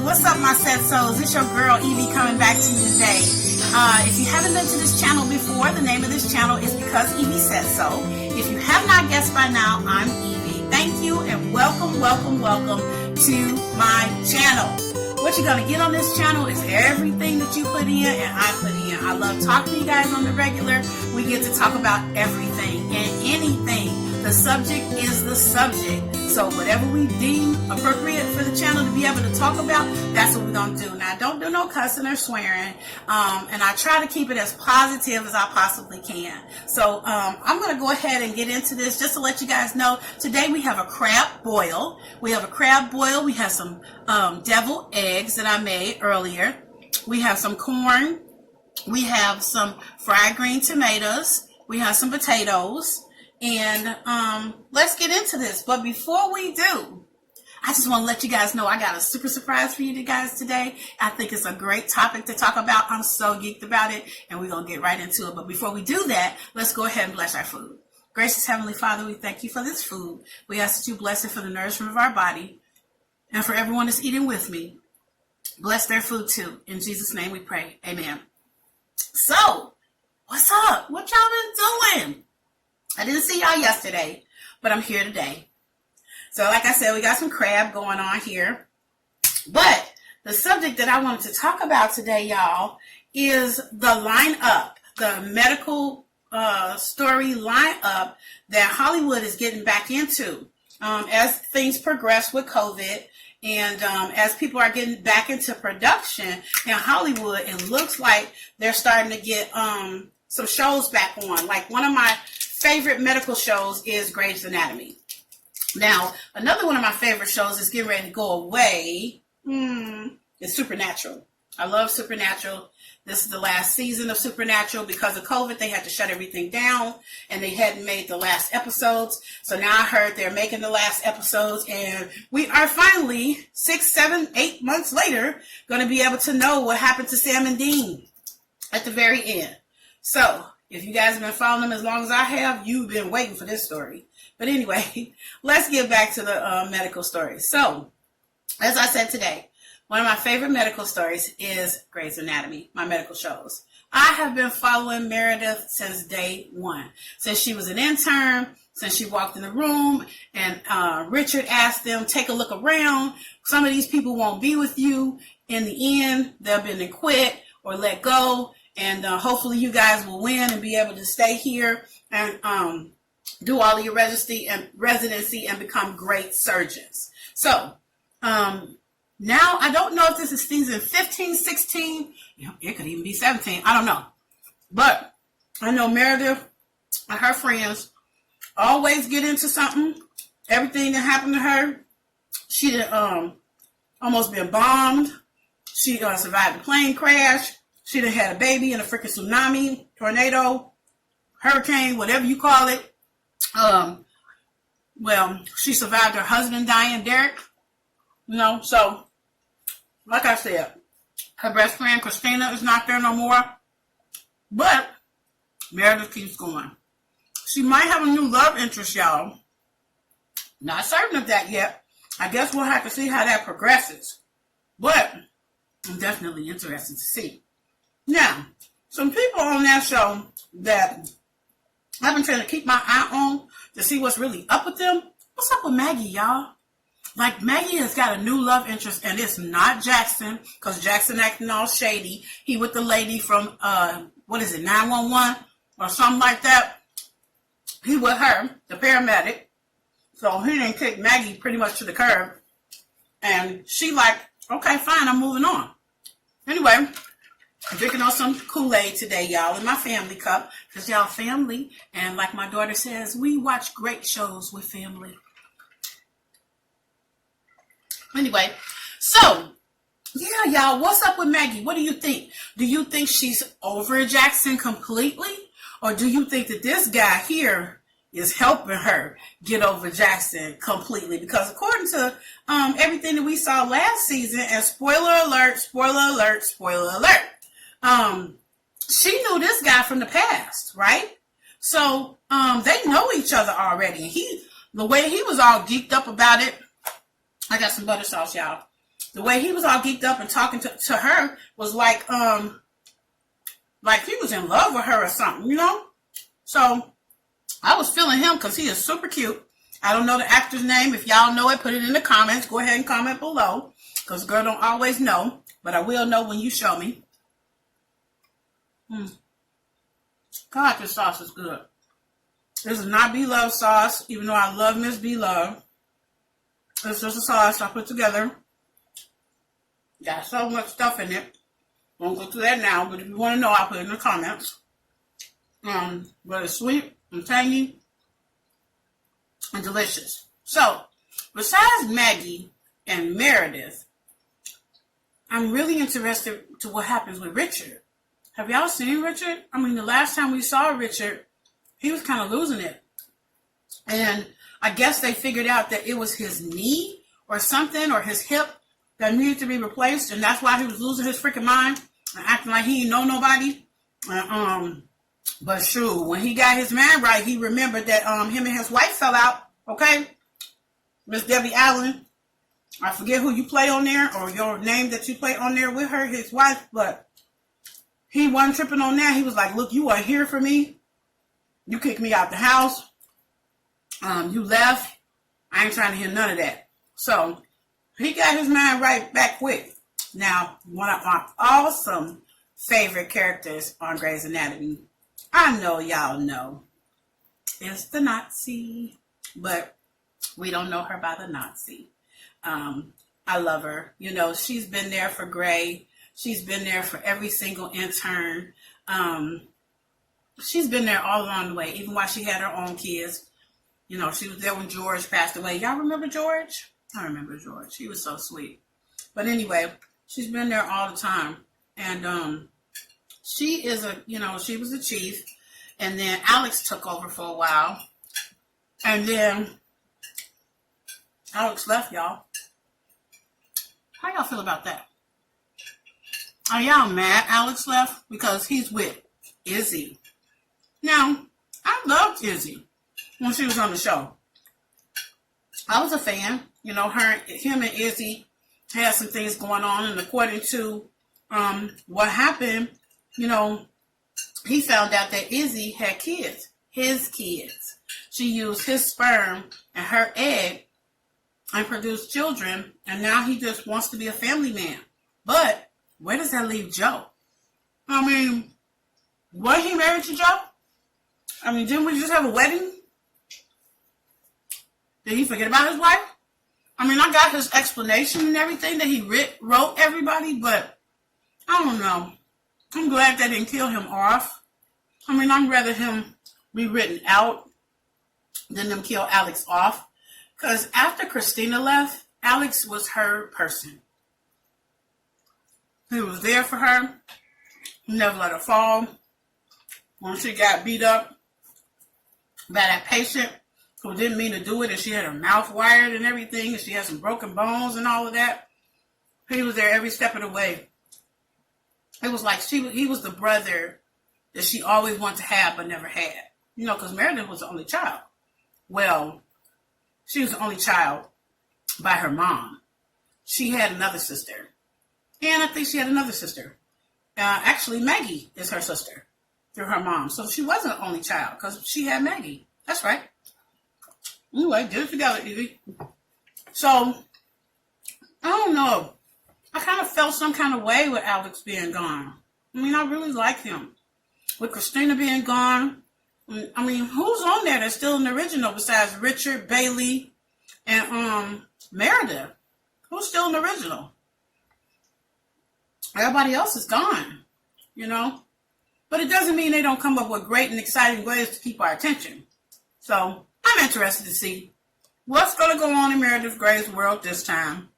What's up, my set souls? It's your girl Evie coming back to you today. If you haven't been to this channel before, the name of this channel is Because Evie Said So. If you have not guessed by now, I'm Evie. Thank you and welcome, welcome, welcome to my channel. What you're going to get on this channel is everything that you put in and I put in. I love talking to you guys on the regular. We get to talk about everything and anything. The subject is the subject. So whatever we deem appropriate for the channel to be able to talk about, that's what we're going to do. Now, don't do no cussing or swearing. And I try to keep it as positive as I possibly can. So I'm going to go ahead and get into this just to let you guys know. Today we have a crab boil. We have some deviled eggs that I made earlier. We have some corn. We have some fried green tomatoes. We have some potatoes. And let's get into this. But before we do, I just want to let you guys know I got a super surprise for you guys today. I think it's a great topic to talk about. I'm so geeked about it, and we're going to get right into it. But before we do that, let's go ahead and bless our food. Gracious Heavenly Father, we thank you for this food. We ask that you bless it for the nourishment of our body and for everyone that's eating with me. Bless their food too. In Jesus' name we pray. Amen. So, what's up? What y'all been doing? I didn't see y'all yesterday, but I'm here today. So like I said, we got some crab going on here. But the subject that I wanted to talk about today, y'all, is the lineup, the medical story lineup that Hollywood is getting back into. As things progress with COVID and as people are getting back into production in Hollywood, it looks like they're starting to get some shows back on. Like one of my favorite medical shows is Grey's Anatomy. Now, another one of my favorite shows is getting ready to go away. It's Supernatural. I love Supernatural. This is the last season of Supernatural. Because of COVID, they had to shut everything down, and they hadn't made the last episodes. So now I heard they're making the last episodes, and we are finally 6, 7, 8 months later going to be able to know what happened to Sam and Dean at the very end. So if you guys have been following them as long as I have, you've been waiting for this story. But anyway, let's get back to the medical story. So, as I said today, one of my favorite medical stories is Grey's Anatomy, my medical shows. I have been following Meredith since day one. Since she was an intern, since she walked in the room, and Richard asked them, take a look around. Some of these people won't be with you. In the end, they'll be quit or let go. And hopefully you guys will win and be able to stay here and do all of your residency and become great surgeons. So now I don't know if this is season 15, 16. It could even be 17. I don't know. But I know Meredith and her friends always get into something. Everything that happened to her, she almost been bombed. She survived a plane crash. She done had a baby in a freaking tsunami, tornado, hurricane, whatever you call it. Well, she survived her husband dying, Derek. You know, so, like I said, her best friend, Christina, is not there no more. But Meredith keeps going. She might have a new love interest, y'all. Not certain of that yet. I guess we'll have to see how that progresses. But I'm definitely interested to see. Now, some people on that show that I've been trying to keep my eye on to see what's really up with them. What's up with Maggie, y'all? Like, Maggie has got a new love interest, and it's not Jackson, because Jackson acting all shady. He with the lady from, 911 or something like that. He with her, the paramedic. So he didn't kick Maggie pretty much to the curb. And she like, okay, fine, I'm moving on. Anyway, I'm drinking on some Kool-Aid today, y'all, in my family cup, because y'all family, and like my daughter says, we watch great shows with family. Anyway, so, yeah, y'all, what's up with Maggie? What do you think? Do you think she's over Jackson completely? Or do you think that this guy here is helping her get over Jackson completely? Because according to everything that we saw last season, and spoiler alert, spoiler alert, spoiler alert, she knew this guy from the past, right? So they know each other already. The way he was all geeked up about it. I got some butter sauce, y'all. the way he was all geeked up and talking to her was like he was in love with her or something, you know? So I was feeling him because he is super cute. I don't know the actor's name. If y'all know it, put it in the comments. Go ahead and comment below because girl don't always know, but I will know when you show me. God, this sauce is good. This is not B-Love sauce, even though I love Miss B-Love. It's just a sauce I put together. Got so much stuff in it. Won't go through that now, but if you want to know, I'll put it in the comments. But it's sweet and tangy and delicious. So, besides Maggie and Meredith, I'm really interested to what happens with Richard. Have y'all seen Richard? I mean, the last time we saw Richard, he was kind of losing it. And I guess they figured out that it was his knee or something, or his hip that needed to be replaced, and that's why he was losing his freaking mind and acting like he didn't know nobody. But shoot, when he got his man right, he remembered that him and his wife fell out. Okay, Miss Debbie Allen, I forget who you play on there or your name that you play on there with her, his wife, but he wasn't tripping on that. He was like, look, you are here for me. You kicked me out the house. You left. I ain't trying to hear none of that. So he got his mind right back quick. Now, one of my awesome favorite characters on Grey's Anatomy, I know y'all know, is the Nazi, but we don't know her by the Nazi. I love her. You know, she's been there for Grey. She's been there for every single intern. She's been there all along the way, even while she had her own kids. You know, she was there when George passed away. Y'all remember George? I remember George. He was so sweet. But anyway, she's been there all the time. And she is she was the chief. And then Alex took over for a while. And then Alex left, y'all. How y'all feel about that? Are y'all mad Alex left? Because he's with Izzy. Now, I loved Izzy when she was on the show. I was a fan. You know, him and Izzy had some things going on, and according to what happened, you know, he found out that Izzy had kids, his kids. She used his sperm and her egg and produced children, and now he just wants to be a family man. But where does that leave Joe? I mean, was he married to Joe? I mean, didn't we just have a wedding? Did he forget about his wife? I mean, I got his explanation and everything that he wrote everybody, but I don't know. I'm glad they didn't kill him off. I mean, I'd rather him be written out than them kill Alex off. Because after Christina left, Alex was her person. He was there for her. He never let her fall. When she got beat up by that patient who didn't mean to do it, and she had her mouth wired and everything, and she had some broken bones and all of that, he was there every step of the way. It was like he was the brother that she always wanted to have but never had. You know, because Meredith was the only child. Well, she was the only child by her mom. She had another sister. And I think she had another sister. Actually, Maggie is her sister through her mom. So she wasn't the only child because she had Maggie. That's right. Anyway, get it together, Evie. So, I don't know. I kind of felt some kind of way with Alex being gone. I mean, I really like him. With Christina being gone, I mean, who's on there that's still in the original besides Richard, Bailey, and Meredith? Who's still in the original? Everybody else is gone, you know? But it doesn't mean they don't come up with great and exciting ways to keep our attention. So, I'm interested to see what's going to go on in Meredith Grey's world this time.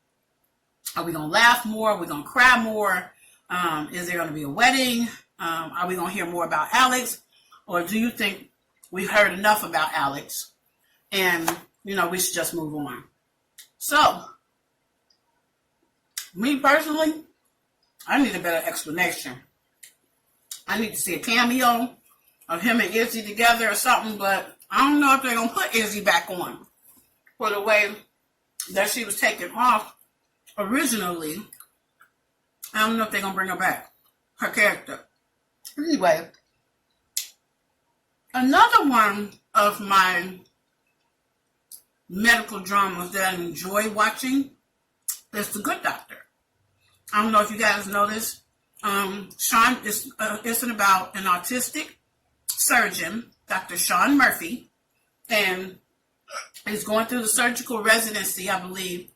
Are we going to laugh more? Are we going to cry more? Is there going to be a wedding? Are we going to hear more about Alex? Or do you think we've heard enough about Alex and, you know, we should just move on? So, me personally, I need a better explanation. I need to see a cameo of him and Izzy together or something, but I don't know if they're going to put Izzy back on for the way that she was taken off originally, I don't know if they're going to bring her back, her character. Anyway, another one of my medical dramas that I enjoy watching is The Good Doctor. I don't know if you guys know this. Sean is about an autistic surgeon, Dr. Sean Murphy, and he's going through the surgical residency, I believe,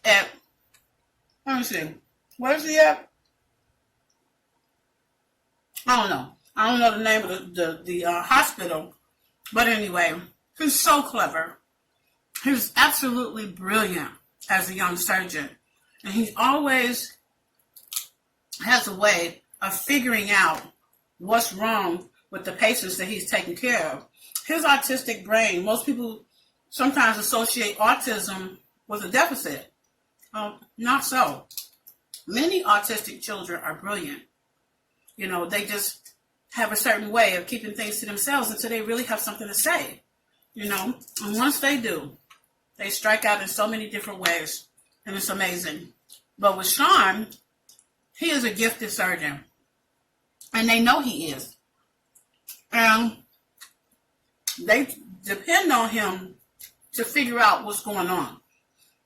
at, let me see, where's he at? I don't know. I don't know the name of the hospital, but anyway, he's so clever. He's absolutely brilliant as a young surgeon, and he always has a way of figuring out what's wrong with the patients that he's taking care of. His autistic brain, most people sometimes associate autism with a deficit. Not so. Many autistic children are brilliant. You know, they just have a certain way of keeping things to themselves until they really have something to say. You know, and once they do, they strike out in so many different ways, and it's amazing. But with Sean, he is a gifted surgeon, and they know he is. And they depend on him to figure out what's going on.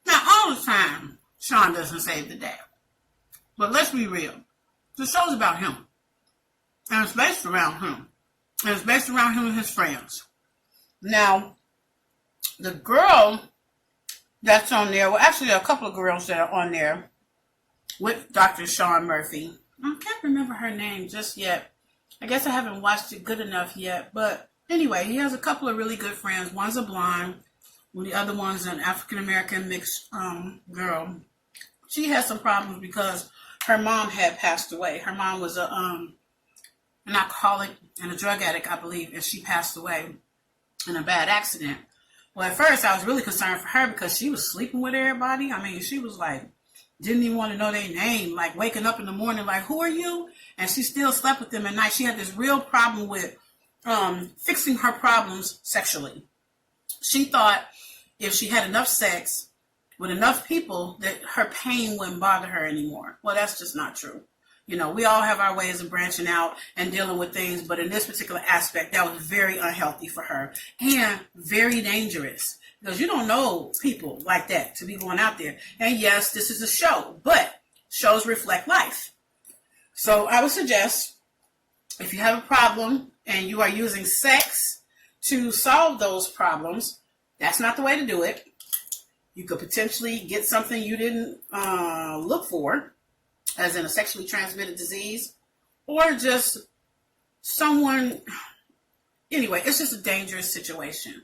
Now, all the time, Sean doesn't save the day. But let's be real. The show's about him. And it's based around him. And it's based around him and his friends. Now, the girl that's on there, well, actually, a couple of girls that are on there with Dr. Sean Murphy. I can't remember her name just yet. I guess I haven't watched it good enough yet. But anyway, he has a couple of really good friends. One's a blonde. The other one's an African-American mixed girl. She has some problems because her mom had passed away. Her mom was an alcoholic and a drug addict, I believe, and she passed away in a bad accident. Well, at first, I was really concerned for her because she was sleeping with everybody. I mean, she was like, didn't even want to know their name, like waking up in the morning like, who are you? And she still slept with them at night. She had this real problem with fixing her problems sexually. She thought if she had enough sex with enough people that her pain wouldn't bother her anymore. Well, that's just not true. You know, we all have our ways of branching out and dealing with things, but in this particular aspect, that was very unhealthy for her and very dangerous because you don't know people like that to be going out there. And yes, this is a show, but shows reflect life. So I would suggest if you have a problem and you are using sex to solve those problems, that's not the way to do it. You could potentially get something you didn't look for, as in a sexually transmitted disease, or just someone, anyway, it's just a dangerous situation.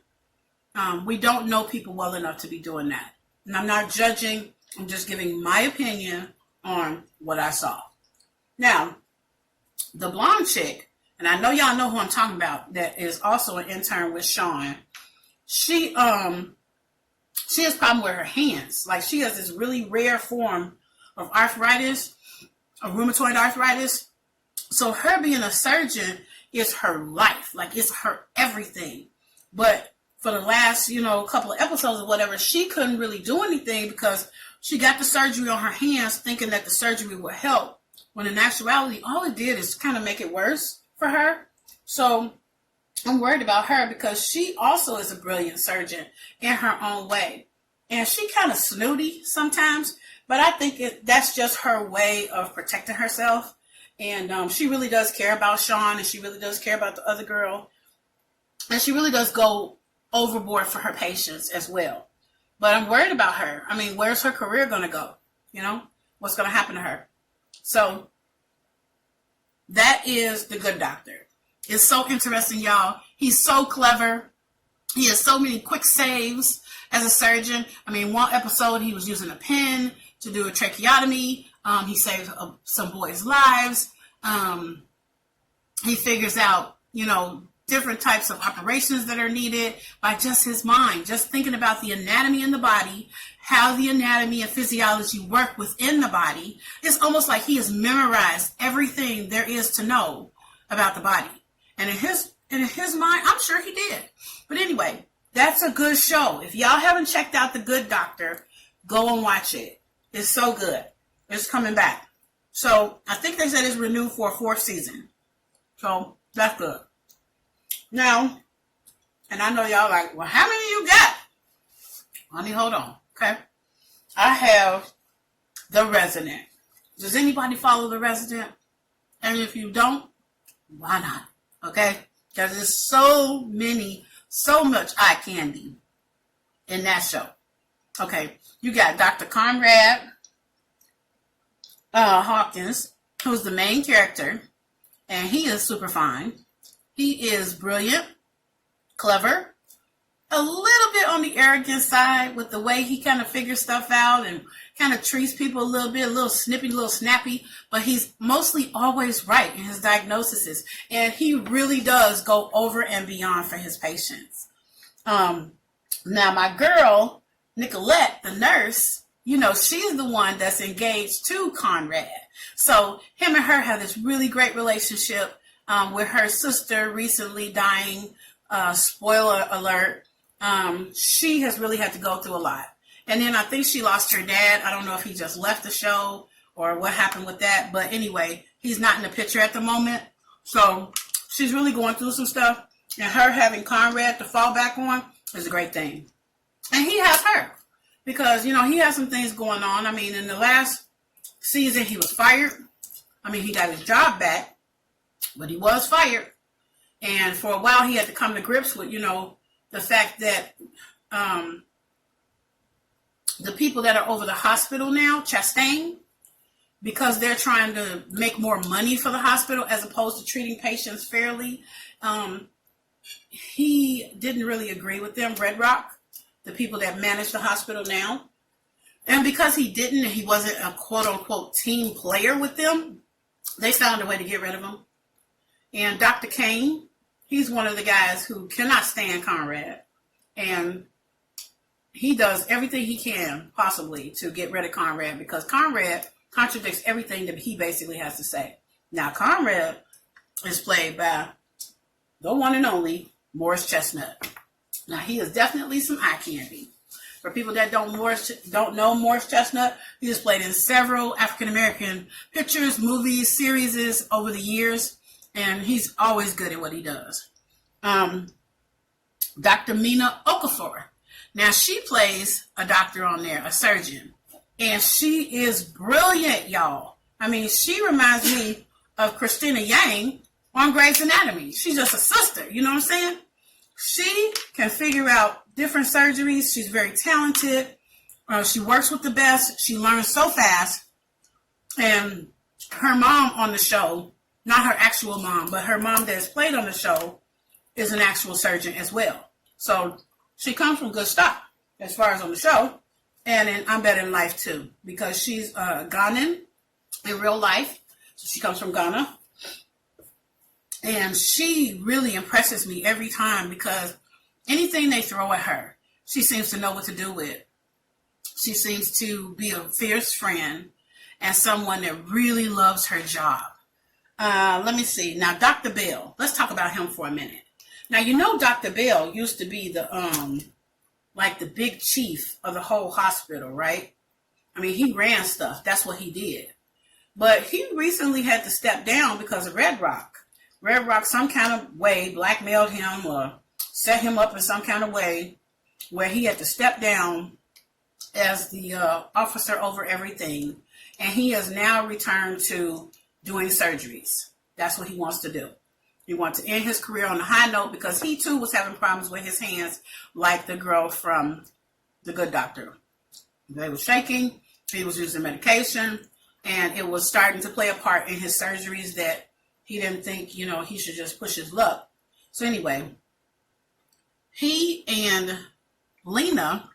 We don't know people well enough to be doing that. And I'm not judging, I'm just giving my opinion on what I saw. Now, the blonde chick, and I know y'all know who I'm talking about, that is also an intern with Sean. She has a problem with her hands. Like, she has this really rare form of arthritis, of rheumatoid arthritis. So her being a surgeon is her life. Like, it's her everything. But for the last, couple of episodes or whatever, she couldn't really do anything because she got the surgery on her hands thinking that the surgery would help. When in actuality, all it did is kind of make it worse for her. So I'm worried about her because she also is a brilliant surgeon in her own way. And she kind of snooty sometimes, but I think that's just her way of protecting herself. And she really does care about Sean, and she really does care about the other girl. And she really does go overboard for her patients as well. But I'm worried about her. I mean, where's her career going to go? What's going to happen to her? So that is The Good Doctor. It's so interesting, y'all. He's so clever. He has so many quick saves as a surgeon. I mean, one episode he was using a pen to do a tracheotomy. He saved some boys' lives. He figures out, different types of operations that are needed by just his mind. Just thinking about the anatomy in the body, how the anatomy and physiology work within the body. It's almost like he has memorized everything there is to know about the body. And in his mind, I'm sure he did. But anyway, that's a good show. If y'all haven't checked out The Good Doctor, go and watch it. is so good. It's coming back. So I think they said it's renewed for a 4th season. So that's good. Now, and I know y'all like, well, how many you got? Honey, hold on, okay? I have The Resident. Does anybody follow The Resident? And if you don't, why not? Okay? Because there's so much eye candy in that show. Okay, you got Dr. Conrad Hawkins, who's the main character, and he is super fine. He is brilliant, clever, a little bit on the arrogant side with the way he kind of figures stuff out and kind of treats people a little bit, a little snippy, a little snappy, but he's mostly always right in his diagnoses, and he really does go over and beyond for his patients. Now, my girl, Nicolette, the nurse, you know, she's the one that's engaged to Conrad. So him and her have this really great relationship with her sister recently dying. Spoiler alert. She has really had to go through a lot. And then I think she lost her dad. I don't know if he just left the show or what happened with that. But anyway, he's not in the picture at the moment. So she's really going through some stuff. And her having Conrad to fall back on is a great thing. And he has her. Because, you know, he has some things going on. I mean, in the last season, he was fired. I mean, he got his job back. But he was fired. And for a while, he had to come to grips with, you know, the fact that the people that are over the hospital now, CHESTNUT, because they're trying to make more money for the hospital as opposed to treating patients fairly, he didn't really agree with them, Red Rock, the people that manage the hospital now. And because he didn't, and he wasn't a quote-unquote team player with them, they found a way to get rid of him. And Dr. CAIN, he's one of the guys who cannot stand Conrad. And he does everything he can possibly to get rid of Conrad because Conrad contradicts everything that he basically has to say. Now, Conrad is played by the one and only Morris Chestnut. Now, he is definitely some eye candy. For people that don't know Morris Chestnut, he has played in several African-American pictures, movies, series over the years, and he's always good at what he does. Dr. Mina Okafor. Now, she plays a doctor on there, a surgeon, and she is brilliant, y'all. I mean, she reminds me of Christina Yang on Grey's Anatomy. She's just a sister, you know what I'm saying? She can figure out different surgeries. She's very talented. She works with the best. She learns so fast. And her mom on the show, not her actual mom, but her mom that is played on the show, is an actual surgeon as well. So she comes from good stock as far as on the show. And in I'm Better in Life too, because she's Ghanaian in real life. So she comes from Ghana. And she really impresses me every time because anything they throw at her, she seems to know what to do with. She seems to be a fierce friend and someone that really loves her job. Let me see. Now, Dr. Bell. Let's talk about him for a minute. Now, you know Dr. Bell used to be the, like the big chief of the whole hospital, right? I mean, he ran stuff. That's what he did. But he recently had to step down because of Red Rock. Red Rock, some kind of way, blackmailed him or set him up in some kind of way where he had to step down as the officer over everything. And he has now returned to doing surgeries. That's what he wants to do. He wants to end his career on a high note because he too was having problems with his hands like the girl from The Good Doctor. They were shaking, he was using medication, and it was starting to play a part in his surgeries that he didn't think, you know, he should just push his luck. So anyway, he and Lena,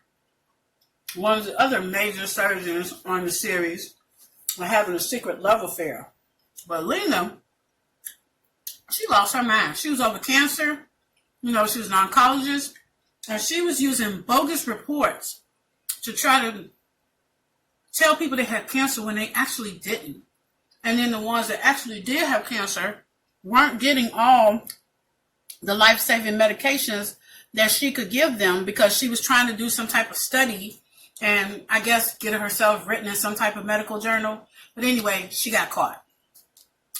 one of the other major surgeons on the series, were having a secret love affair. But Lena, she lost her mind. She was over cancer. You know, she was an oncologist. And she was using bogus reports to try to tell people they had cancer when they actually didn't. And then the ones that actually did have cancer weren't getting all the life-saving medications that she could give them because she was trying to do some type of study and I guess get herself written in some type of medical journal. But anyway, she got caught.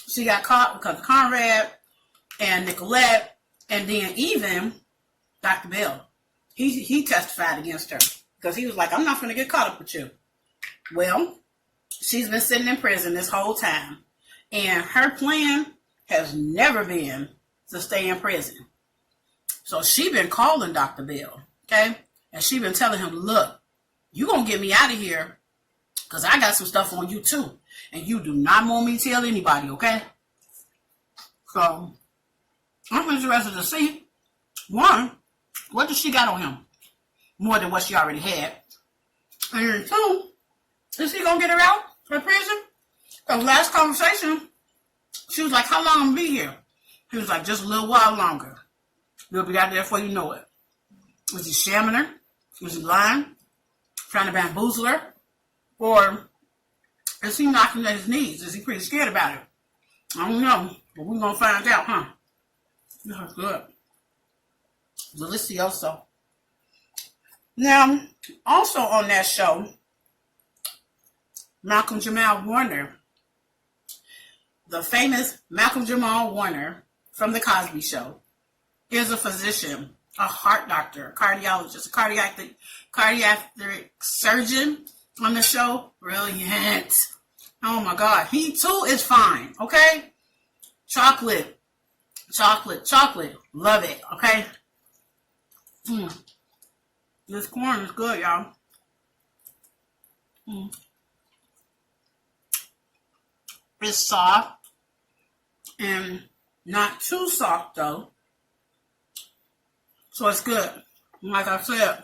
She got caught because of Conrad and Nicolette, and then even Dr. Bill. He testified against her because he was like, I'm not going to get caught up with you. Well, she's been sitting in prison this whole time, and her plan has never been to stay in prison. So she been calling Dr. Bill, okay? And she been telling him, look, you going to get me out of here because I got some stuff on you too. And you do not want me to tell anybody, okay? So I'm interested to see, one, what does she got on him? More than what she already had. And two, is he going to get her out of prison? Because last conversation, she was like, how long am I going to be here? He was like, just a little while longer. You'll be out there before you know it. Was he shamming her? Was he lying? Trying to bamboozle her? Or is he knocking at his knees? Is he pretty scared about it? I don't know. But we're going to find out, huh? That's good. Delicioso. Now, also on that show, Malcolm Jamal Warner, the famous Malcolm Jamal Warner from The Cosby Show, is a physician, a heart doctor, a cardiologist, a cardiac surgeon on the show. Brilliant. Oh my God. He too is fine. Okay? Chocolate. Love it. Okay? This corn is good, y'all. It's soft and not too soft though. So it's good. Like I said,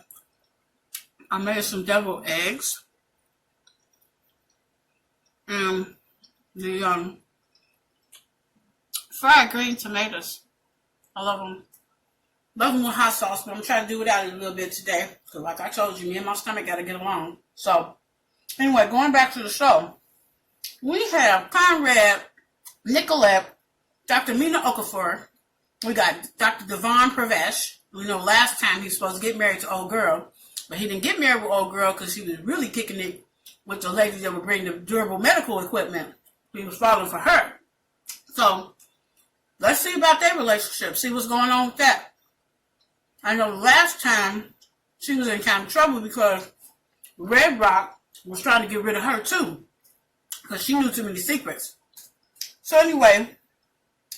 I made some deviled eggs. And the fried green tomatoes. I love them. Love them with hot sauce, but I'm trying to do without it a little bit today. Because like I told you, me and my stomach got to get along. So, anyway, going back to the show. We have Conrad, Nicolette, Dr. Mina Okafor. We got Dr. Devon Pravesh. We know last time he was supposed to get married to old girl. But he didn't get married with old girl because he was really kicking it with the ladies that would bring the durable medical equipment. He was falling for her. So, let's see about their relationship. See what's going on with that. I know last time she was in kind of trouble because Red Rock was trying to get rid of her too. Because she knew too many secrets. So anyway,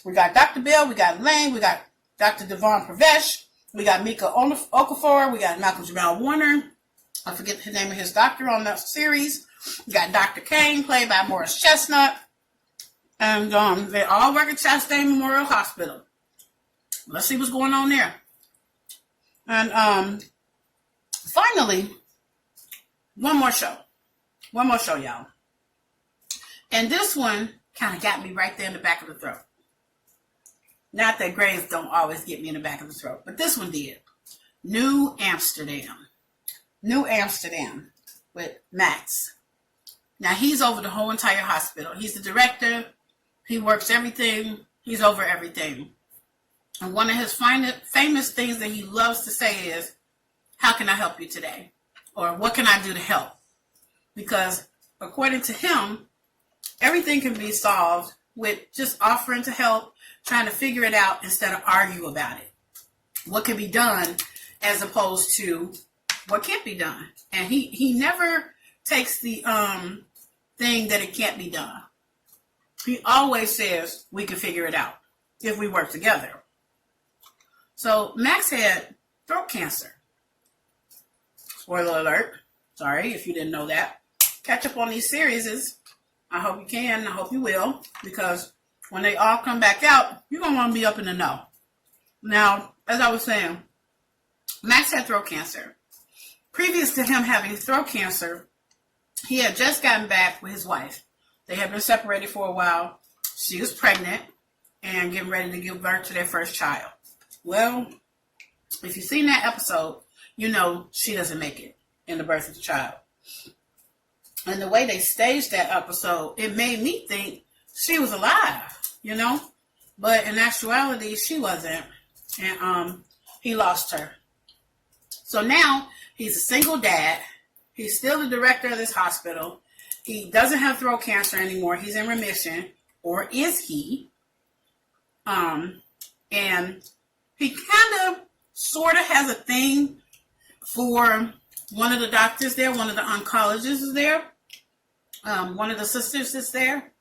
we got Dr. Bill, we got Lane, we got Dr. Devon Pravesh, we got Mika Okafor, we got Malcolm Jamal Warner. I forget the name of his doctor on that series. We got Dr. CAIN, played by Morris Chestnut. And they all work at Chastain Memorial Hospital. Let's see what's going on there. And finally, one more show. One more show, y'all. And this one kind of got me right there in the back of the throat. Not that graves don't always get me in the back of the throat, but this one did. New Amsterdam. New Amsterdam with Max. Now, he's over the whole entire hospital. He's the director. He works everything. He's over everything. And one of his famous things that he loves to say is, how can I help you today? Or what can I do to help? Because according to him, everything can be solved with just offering to help, trying to figure it out instead of argue about it. What can be done as opposed to what can't be done. And he never takes the thing that it can't be done. He always says we can figure it out if we work together. So Max had throat cancer. Spoiler alert. Sorry if you didn't know that. Catch up on these series. I hope you can. I hope you will. Because when they all come back out, you're going to want to be up in the know. Now, as I was saying, Max had throat cancer. Previous to him having throat cancer, he had just gotten back with his wife. They had been separated for a while. She was pregnant and getting ready to give birth to their first child. Well, if you've seen that episode, you know she doesn't make it in the birth of the child. And the way they staged that episode, it made me think she was alive, you know? But in actuality, she wasn't. And he lost her. So now he's a single dad. He's still the director of this hospital. He doesn't have throat cancer anymore. He's in remission, or is he? And he kind of, sort of has a thing for one of the doctors there. One of the oncologists is there. One of the sisters is there.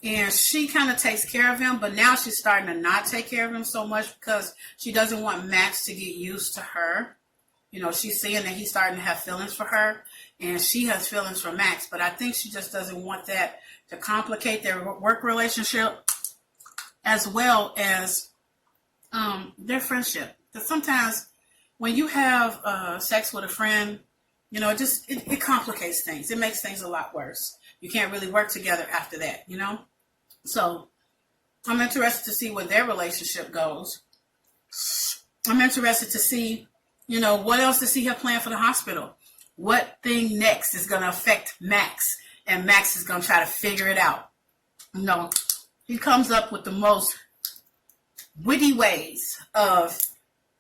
And she kind of takes care of him, but now she's starting to not take care of him so much because she doesn't want Max to get used to her. You know, she's seeing that he's starting to have feelings for her, and she has feelings for Max, but I think she just doesn't want that to complicate their work relationship as well as their friendship. Because sometimes when you have sex with a friend, you know, it complicates things. It makes things a lot worse. You can't really work together after that, you know? So I'm interested to see where their relationship goes. I'm interested to see, you know, what else does he have planned for the hospital? What thing next is going to affect Max? And Max is going to try to figure it out. You know, he comes up with the most witty ways of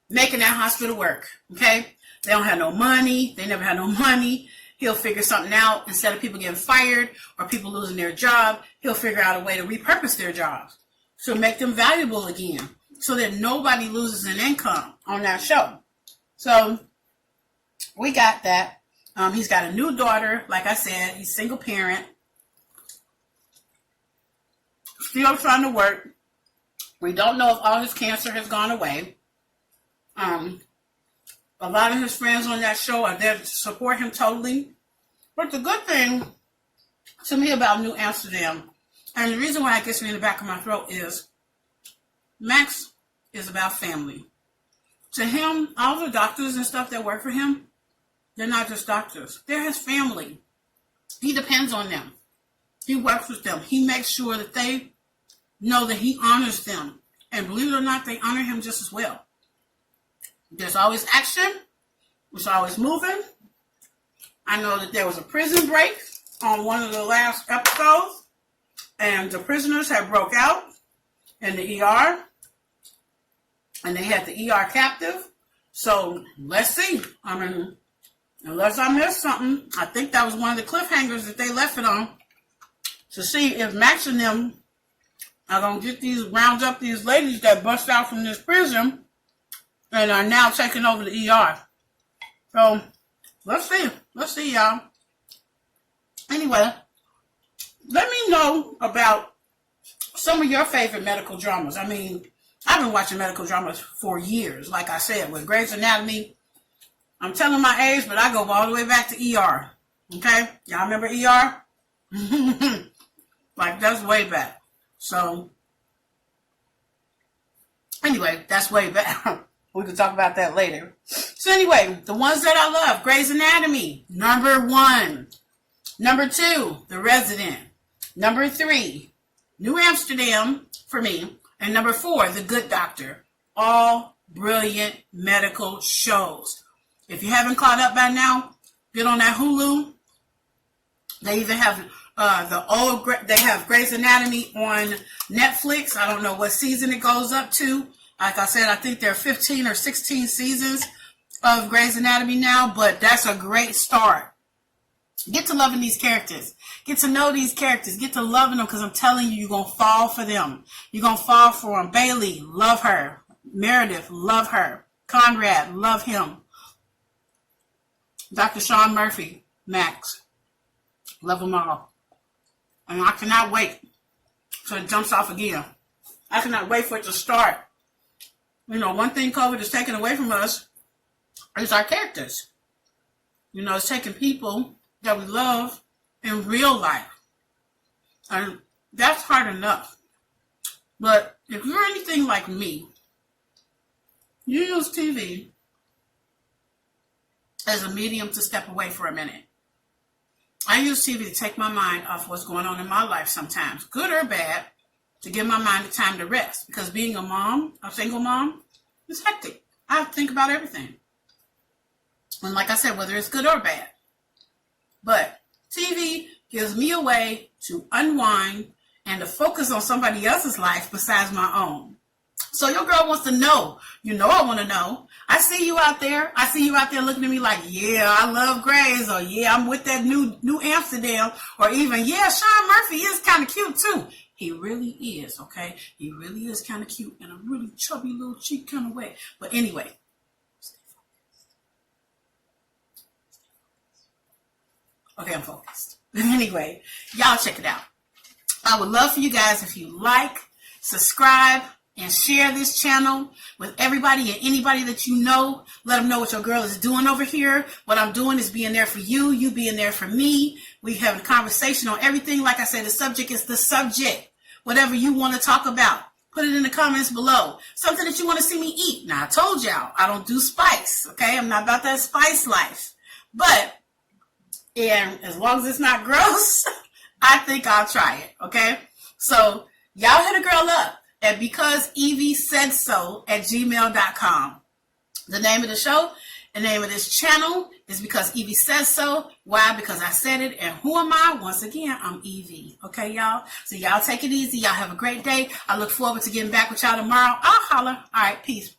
making that hospital work, okay? They don't have no money. They never had no money. He'll figure something out. Instead of people getting fired or people losing their job, he'll figure out a way to repurpose their jobs to make them valuable again so that nobody loses an income on that show. So we got that. He's got a new daughter. Like I said, he's single parent. Still trying to work. We don't know if all his cancer has gone away. A lot of his friends on that show are there to support him totally. But the good thing to me about New Amsterdam, and the reason why it gets me in the back of my throat, is Max is about family. To him, all the doctors and stuff that work for him, they're not just doctors. They're his family. He depends on them. He works with them. He makes sure that they know that he honors them. And believe it or not, they honor him just as well. There's always action. It's always moving. I know that there was a prison break on one of the last episodes, and the prisoners had broke out in the ER, and they had the ER captive. So let's see. I mean, unless I missed something, I think that was one of the cliffhangers that they left it on, to see if Max and them are going to round up these ladies that bust out from this prison and are now taking over the ER. So, let's see. Let's see, y'all. Anyway, let me know about some of your favorite medical dramas. I mean, I've been watching medical dramas for years, like I said, with Grey's Anatomy. I'm telling my age, but I go all the way back to ER. Okay? Y'all remember ER? Like, that's way back. So, anyway, that's way back. We can talk about that later. So anyway, the ones that I love, Grey's Anatomy, number 1. Number 2, The Resident. Number 3, New Amsterdam for me. And number 4, The Good Doctor. All brilliant medical shows. If you haven't caught up by now, get on that Hulu. They either have they have Grey's Anatomy on Netflix. I don't know what season it goes up to. Like I said, I think there are 15 or 16 seasons of Grey's Anatomy now, but that's a great start. Get to loving these characters. Get to know these characters. Get to loving them, because I'm telling you, you're going to fall for them. You're going to fall for them. Bailey, love her. Meredith, love her. Conrad, love him. Dr. Sean Murphy, Max, love them all. And I cannot wait till it jumps off again. I cannot wait for it to start. You know, one thing COVID is taking away from us is our characters. You know, it's taking people that we love in real life. And that's hard enough. But if you're anything like me, you use TV as a medium to step away for a minute. I use TV to take my mind off what's going on in my life sometimes, good or bad, to give my mind the time to rest. Because being a mom, a single mom, is hectic. I have to think about everything. And like I said, whether it's good or bad. But TV gives me a way to unwind and to focus on somebody else's life besides my own. So your girl wants to know. You know I want to know. I see you out there. I see you out there looking at me like, yeah, I love Grays, or yeah, I'm with that new Amsterdam, or even, yeah, Sean Murphy is kind of cute too. He really is, okay? He really is kind of cute and a really chubby little cheek kind of way. But anyway, stay focused. Okay, I'm focused. Anyway, y'all check it out. I would love for you guys if you like, subscribe, and share this channel with everybody and anybody that you know. Let them know what your girl is doing over here. What I'm doing is being there for you, you being there for me. We have a conversation on everything. Like I said, the subject is the subject. Whatever you want to talk about, put it in the comments below. Something that you want to see me eat. Now, I told y'all, I don't do spice, okay? I'm not about that spice life. But, and as long as it's not gross, I think I'll try it, okay? So, y'all hit a girl up at becauseeviesaidso@gmail.com. The name of the show, the name of this channel is Because Evie Says So. Why? Because I said it. And who am I? Once again, I'm Evie. Okay, y'all? So y'all take it easy. Y'all have a great day. I look forward to getting back with y'all tomorrow. I'll holler. All right, peace.